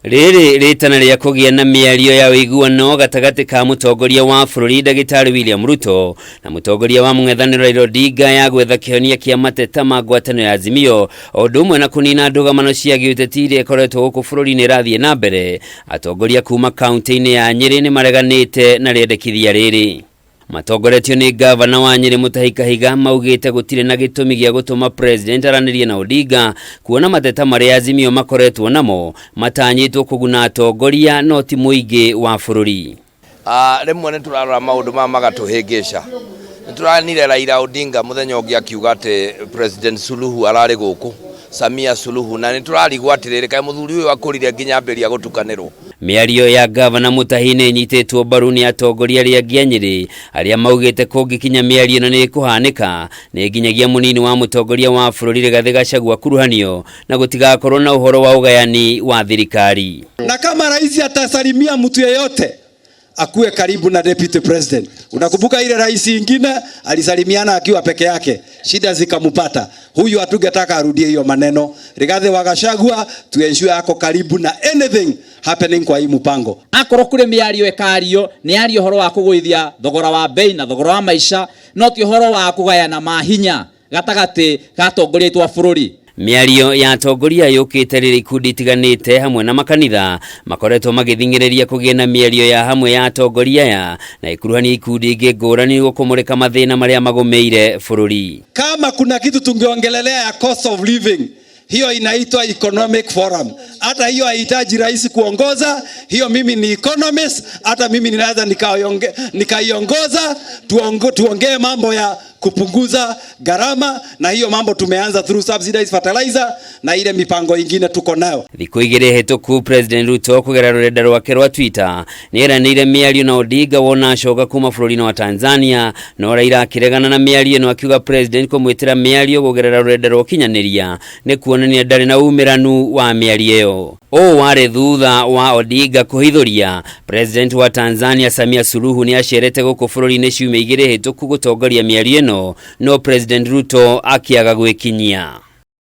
Riri ritana ria kugia na miario ya wiguano gatagati ka mutongoria wa bururi Ndagitari William Ruto na mutongoria wa mung'ethaniro Raila Odinga ya gwetha kihonia kia mateta ma ngwataniro ya Azimio odumwe na kunina ndugamano cia giuteti iria ikoretwo guku bururi-ini rathie na mbere. Atongoria kuma kaunti-ini ya Nyeri ni mareganite na riendekithia riri. Matongoretio ni gavana wa Nyeri Mutahi Kahiga maugite gutire na gitumi gia gutuma president aranirie na Odinga kuona mateta maria Azimio makoretwo namo matanyitwo kuguna atongoria no ti muingi wa bururi. Rimwe ni turarora maundu ma magatuhingica. Nituranire Raila Odinga muthenya ungi akiuga ati President Suluhu arari guku Samia Suluhu na niturarigwa atiriri kai muthuri uyu akurire nginya mberia gutukanirwo. Miario ya gavana Mutahi ni nyitetwo mbaru ni atongoria aria angĩ Nyeri aria maugite kungikinya miario ĩno ni kuhanika ni nginyagia munini wa mutongoria wa bururi Rigathi Gachagua kuruhanio na gutigakorwo na uhoro wa ugayani wa thirikari. Na kama rais atasalimia mtu yeyote akuwe karibu na deputy president. Unakumbuka ile rais ingine alisalimiana akiwa peke yake, shida zikampata. Huyu hatugetaka arudie hiyo maneno. Rigathi wa Gachagua tuensure yako karibu na anything happening kwa hii mpango. Akorwo kure miario ekario ni ario horo wa kuguithia thogora wa bei na thogora wa maisha no ti horo wa kugayana mahinya gatagati gatongoria twa bururi. Miario ya atongoria yukite riri ikundi itiganite hamwe na makanitha makoretwo magithingireria kugia na miario ya hamwe ya atongoria ya na ikuruhania ikundi ingi ngurani gukumurika mathina maria magomeire bururi. Kama kuna kitu tungeongelelea ya cost of living, hiyo inaitwa economic forum. Hata hiyo haihitaji rais kuongoza, hiyo mimi ni economist, hata mimi ninaweza nikaiongoza. Tuongee mambo ya kupunguza gharama, na hiyo mambo tumeanza through subsidized fertilizer na ile mipango ingine tuko nayo. Thikũ igĩrĩ hĩtũku President Ruto kũgerera rũrenda rwake rwa Twitter nĩeranĩire miario na Odinga wona acoka kuma bũrũri-inĩ wa Tanzania, no Raila akĩregana na miario ĩno akiuga President kũmwĩtĩra miario kũgerera rũrenda rwa ũkinyanĩria nĩ kuonania ndarĩ na umĩranu wa miario ĩyo. Ũũ warĩ thutha wa Odinga kũhithũria President wa Tanzania Samia Suluhu nĩ acerete gũkũ bũrũri-inĩ ciumia igĩrĩ hĩtũku gũtongoria miario ĩno no President Ruto akiaga gwĩkinyia.